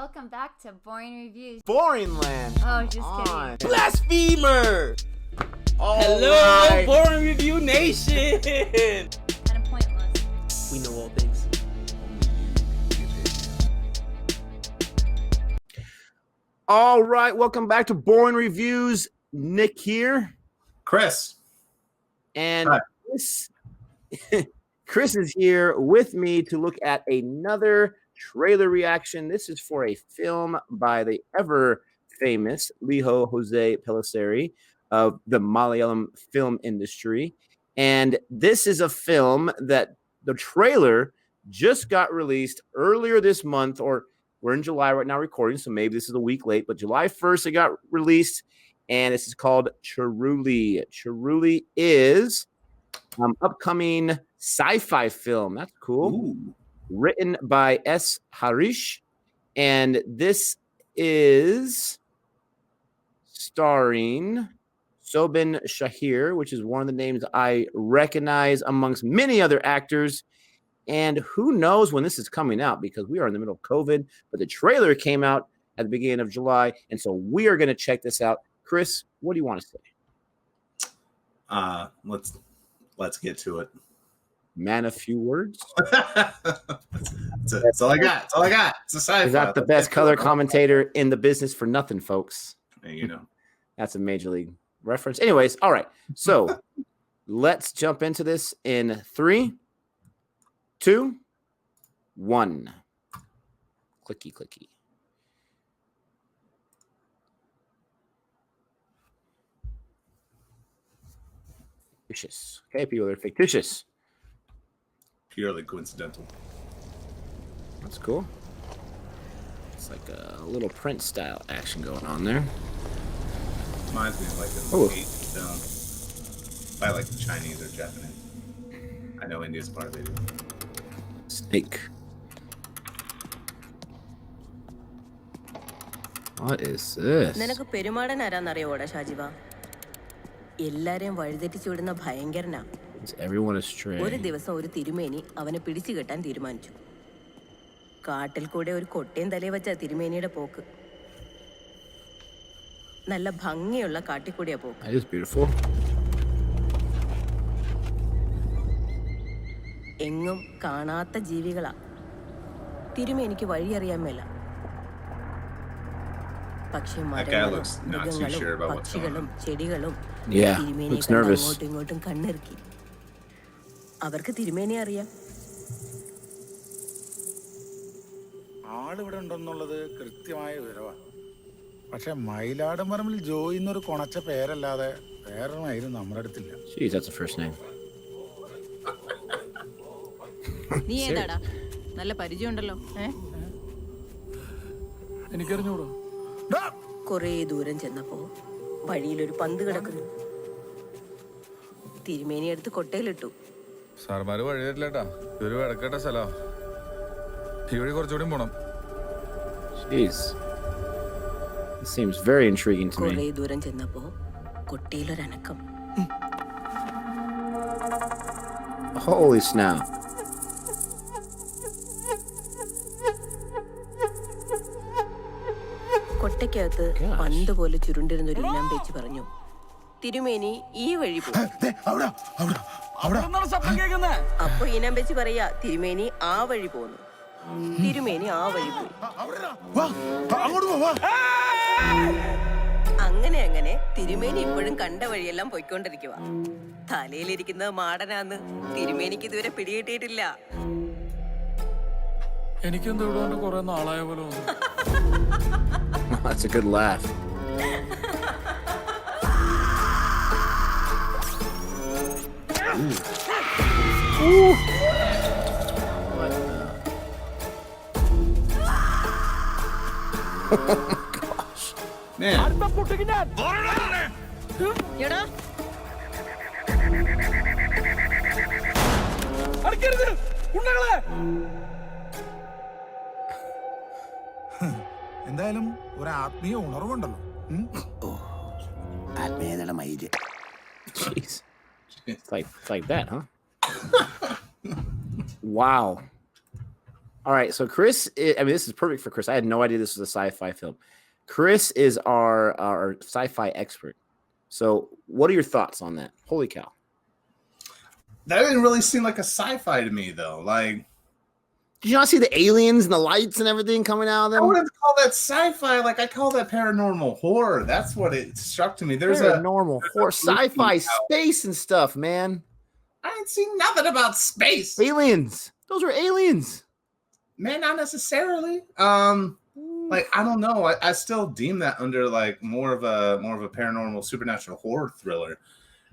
Welcome back to Boring Reviews. Boring Land. Oh, just kidding. Blasphemer. Hello, right. Boring Review Nation. Kind of pointless. We know all things. All right, welcome back to Boring Reviews. Nick here. Chris. And Chris is here with me to look at another trailer reaction. This is for a film by the ever famous Lijo Jose Pellissery of the Malayalam film industry. And this is a film that the trailer just got released earlier this month, or we're in July right now recording, so maybe this is a week late, but July 1st it got released, and this is called Churuli. Churuli is upcoming sci-fi film. That's cool. Ooh. Written by S. Harish, and this is starring Sobin Shahir, which is one of the names I recognize amongst many other actors. And who knows when this is coming out, because we are in the middle of COVID, but the trailer came out at the beginning of July, and so we are going to check this out. Chris, what do you want to say? Let's get to it. Man, a few words. That's all I got. That's all I got. It's a sci-fi. He's not the best color commentator in the business for nothing, folks. You know. That's a major league reference. Anyways, all right. So let's jump into this in 3, 2, 1. Clicky, clicky. Fictitious. Okay, people are fictitious. Purely coincidental. That's cool. It's like a little print style action going on there. Reminds me of like an film by like Chinese or Japanese. I know India's part of it. Snake. What is this? നിനക്ക് പെരുമാടൻ ആരാന്നറിയോടാ ഷാജിവ? എല്ലാരെയും വഴിതെറ്റിച്ചു വിടുന്ന ഭയങ്കരനാ. Everyone is straight. ഒരു ദിവസം ഒരു തിരുമേനി അവനെ പിടിച്ചു കെട്ടാൻ തീരുമാനിച്ചു. കാട്ടിൽ കൂടെ ഒരു കൊട്ടയും തലയിൽ വെച്ച തിരുമേനിയുടെ പോക്ക്. നല്ല ഭംഗിയുള്ള കാട്ടിക്കൂടിയാ പോക്ക്. That is beautiful. എങ്ങും കാണാത്ത ജീവികളാ. തിരുമേനിക്ക് വഴിയറിയാൻ മേല. പക്ഷെ മരങ്ങളും മൃഗങ്ങളും പക്ഷികളും ചെടികളും തിരുമേനിയെ അങ്ങോട്ടും ഇങ്ങോട്ടും കണ്ണിറുക്കി. അവർക്ക് തിരുമേനിയെ അറിയാം. ആളിവിടെ ഉണ്ടെന്നുള്ളത് കൃത്യമായ വിവരമാണ്. പക്ഷെ മയിലാടും പറമ്പിൽ ജോയി എന്നൊരു കുണച്ച പേരല്ലാതെ വേറൊരു മയിലും നമ്മുടെ അടുത്തില്ല. Jeez, that's the first name. നീ ഏതാടാ? നല്ല പരിചയമുണ്ടല്ലോ. എനിക്കറിഞ്ഞൂടോ. കുറേ ദൂരം ചെന്നപ്പോ വഴിയിലൊരു പന്ത് കിടക്കുന്നു. തിരുമേനി എടുത്ത് കൊട്ടയിലിട്ടു. സാർമാര് വഴി തരില്ലേട്ടാ, ഇതൊരു വിടക്കേട്ട സ്ഥലോ. ഈ വഴി കുറച്ചുകൂടി പോണം. Jeez. It seems very intriguing to me. കുറേ ദൂരം ചെന്നപ്പോ കൊട്ടയിലൊരനക്കം. Holy snap. കൊട്ടയ്ക്കകത്ത് പന്ത് പോലെ ചുരുണ്ടിരുന്ന ഒരു ഈനാം പേച്ച് പറഞ്ഞു, തിരുമേനി ഈ വഴി പോകും. അപ്പൊ ഈനാം പേച്ച് പറയാ, തിരുമേനി ആ വഴി പോന്നു. തിരുമേനി ആ വഴി പോയി. അങ്ങനെ തിരുമേനി ഇപ്പോഴും കണ്ട വഴിയെല്ലാം പോയിക്കൊണ്ടിരിക്കുക. തലയിലിരിക്കുന്നത് മാടനാന്ന് തിരുമേനിക്ക് ഇതുവരെ പിടികിട്ടിയിട്ടില്ല. എനിക്കെന്താ ഇവിടെ കുറെ നാളായ പോലെ. That's a good laugh. Ooh. What the? Oh my gosh. Man. എടാ എന്തായാലും ഒരു ആത്മീയ ഉണർവുണ്ടല്ലോ. ആത്മീയതയുടെ മയില്. Jeez. It's like that, huh? Wow. All right, so Chris, this is perfect for Chris. I had no idea this was a sci-fi film. Chris is our sci-fi expert. So, what are your thoughts on that? Holy cow! That didn't really seem like a sci-fi to me, though. Like, did you not see the aliens and the lights and everything coming out of them? I wouldn't call that sci-fi. Like, I call that paranormal horror. That's what it struck to me. There's paranormal horror, sci-fi, space and stuff, man. I ain't seen nothing about space. Aliens. Those are aliens. Man, not necessarily. Like, I don't know. I still deem that under like more of a paranormal supernatural horror thriller.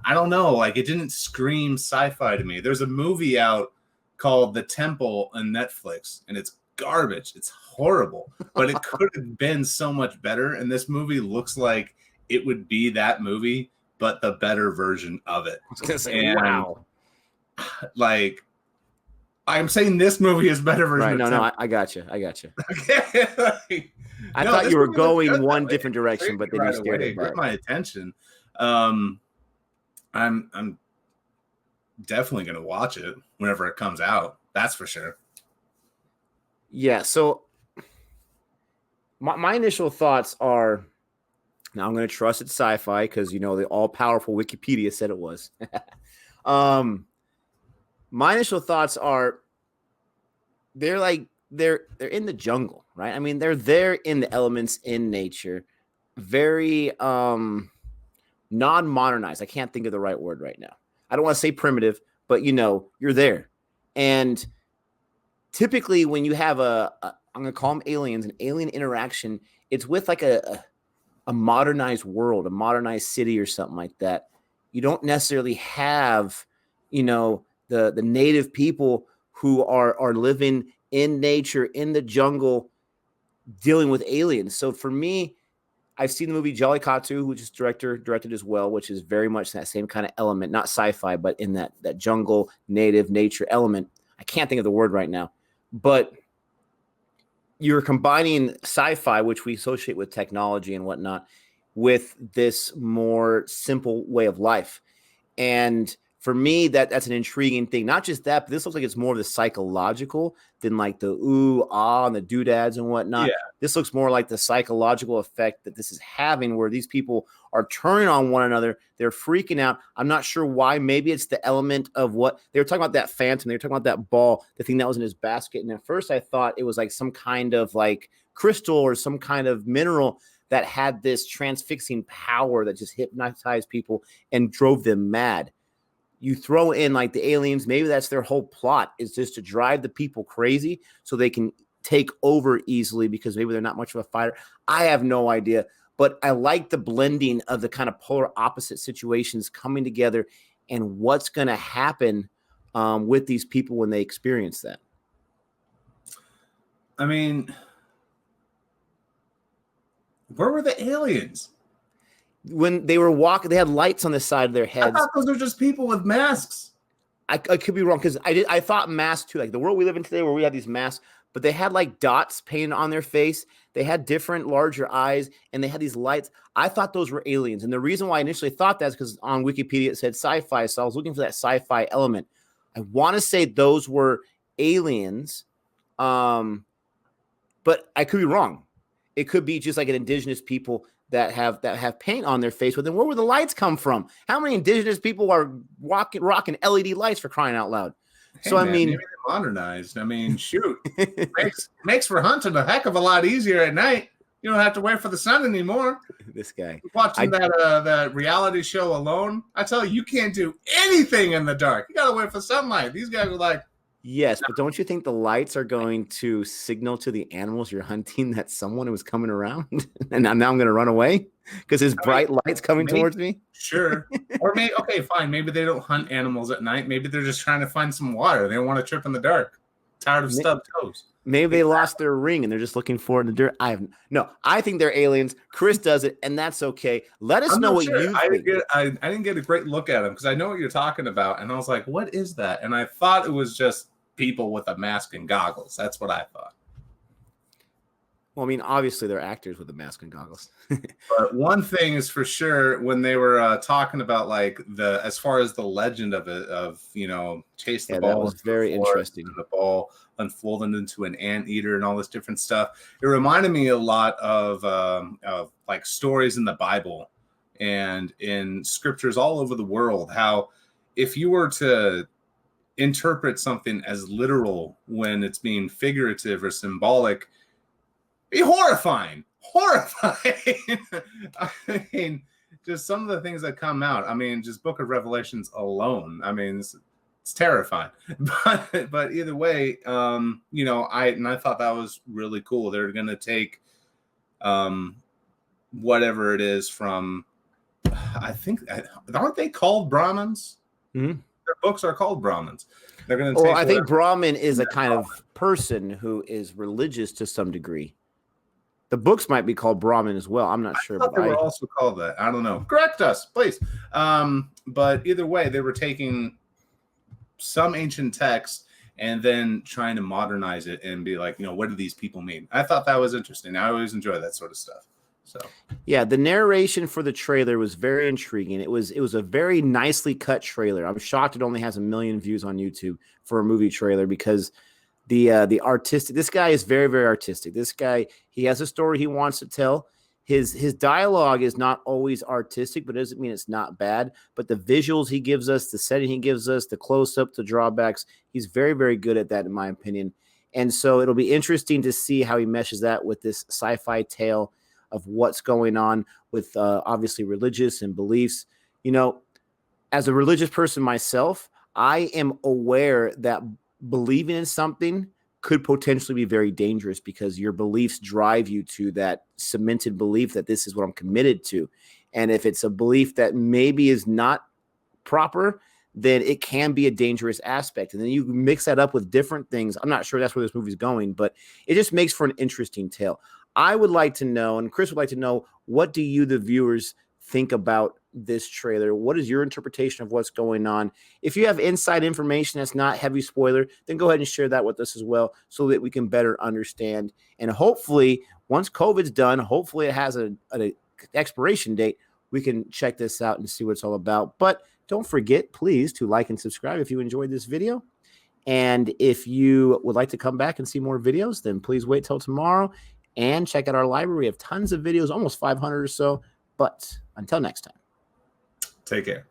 I don't know. Like, it didn't scream sci-fi to me. There's a movie out called The Temple on Netflix, and it's garbage. It's horrible, but it could have been so much better. And this movie looks like it would be that movie, but the better version of it. I was gonna say, wow. Like, I'm saying this movie is better version. Right? No, I got you. Okay. I thought you were going one different direction, but then you scared me. Got my attention. I'm definitely gonna watch it whenever it comes out. That's for sure. Yeah. So my initial thoughts are, now I'm going to trust it's sci-fi because the all-powerful Wikipedia said it was. My initial thoughts are, they're in the jungle, right? I mean, they're there in the elements, in nature, very non-modernized. I can't think of the right word right now. I don't want to say primitive, but you're there. And typically when you have I'm going to call them aliens, an alien interaction, it's with like a modernized world, a modernized city or something like that. You don't necessarily have, the native people who are living in nature, in the jungle, dealing with aliens. So for me, I've seen the movie Jollikatsu, which is directed as well, which is very much that same kind of element, not sci-fi, but in that jungle, native nature element. I can't think of the word right now, but you're combining sci-fi, which we associate with technology and whatnot, with this more simple way of life. And for me, that's an intriguing thing. Not just that, but this looks like it's more of the psychological than like the ooh, ah, and the doodads and whatnot. Yeah. This looks more like the psychological effect that this is having, where these people are turning on one another. They're freaking out. I'm not sure why. Maybe it's the element of what they were talking about, that phantom. They were talking about that ball, the thing that was in his basket. And at first I thought it was like some kind of like crystal or some kind of mineral that had this transfixing power that just hypnotized people and drove them mad. You throw in like the aliens, maybe that's their whole plot, is just to drive the people crazy so they can take over easily because maybe they're not much of a fighter. I have no idea, but I like the blending of the kind of polar opposite situations coming together and what's going to happen with these people when they experience that. I mean, where were the aliens? When they were walking, they had lights on the side of their heads. I thought those were just people with masks. I could be wrong because I thought masks too. Like the world we live in today, where we have these masks, but they had like dots painted on their face. They had different, larger eyes, and they had these lights. I thought those were aliens, and the reason why I initially thought that is because on Wikipedia it said sci-fi, so I was looking for that sci-fi element. I want to say those were aliens, but I could be wrong. It could be just like an indigenous people that have paint on their face. But then where would the lights come from? How many indigenous people are rocking LED lights, for crying out loud? Hey, so man, I mean, maybe they're modernized. I mean, shoot, makes for hunting a heck of a lot easier at night. You don't have to wait for the sun anymore. This guy watching that reality show Alone. I tell you can't do anything in the dark. You gotta wait for sunlight. These guys are like, yes, but don't you think the lights are going to signal to the animals you're hunting that someone was coming around and now I'm going to run away because his bright light's coming towards me? Sure. Or maybe, okay, fine. Maybe they don't hunt animals at night. Maybe they're just trying to find some water. They don't want to trip in the dark. Tired of stubbed toes. Maybe they lost their ring and they're just looking for it in the dirt. I think they're aliens. Chris does it, and that's okay. Let us know what you think. I didn't get a great look at him because I know what you're talking about. And I was like, what is that? And I thought it was just people with a mask and goggles. That's what I thought. Well, I mean, obviously they're actors with the mask and goggles. But one thing is for sure, when they were talking about like as far as the legend of it, of chase the ball, that was very interesting. the ball unfolding into an anteater and all this different stuff. It reminded me a lot of like stories in the Bible and in scriptures all over the world. How if you were to interpret something as literal when it's being figurative or symbolic, be horrifying. I mean, just some of the things that come out. I mean, just Book of Revelations alone. I mean, it's terrifying. But either way, I thought that was really cool. They're going to take whatever it is from, I think, aren't they called Brahmins? Mm-hmm. Their books are called Brahmins. They're going to. Well, I think Brahmin is a kind of person who is religious to some degree. The books might be called Brahmin as well. I'm not sure. But they were also called that. I don't know. Correct us, please. But either way, they were taking some ancient text and then trying to modernize it and be like, what do these people mean? I thought that was interesting. I always enjoy that sort of stuff. So yeah, the narration for the trailer was very intriguing. It was a very nicely cut trailer. I'm shocked it only has 1 million views on YouTube for a movie trailer, because the artistic, this guy is very, very artistic. This guy, he has a story he wants to tell. His dialogue is not always artistic, but it doesn't mean it's not bad. But the visuals he gives us, the setting he gives us, the close-up, the drawbacks, he's very, very good at that, in my opinion. And so it'll be interesting to see how he meshes that with this sci-fi tale of what's going on with obviously religious and beliefs. As a religious person myself, I am aware that believing in something could potentially be very dangerous, because your beliefs drive you to that cemented belief that this is what I'm committed to. And if it's a belief that maybe is not proper, then it can be a dangerous aspect. And then you mix that up with different things. I'm not sure that's where this movie's going, but it just makes for an interesting tale. I would like to know, and Chris would like to know, what do you, the viewers, think about this trailer? What is your interpretation of what's going on? If you have inside information that's not heavy spoiler, then go ahead and share that with us as well, so that we can better understand. And hopefully, once COVID's done, hopefully it has an expiration date, we can check this out and see what it's all about. But don't forget, please, to like and subscribe if you enjoyed this video. And if you would like to come back and see more videos, then please wait till tomorrow and check out our library. We have tons of videos, almost 500 or so. But until next time. Take care.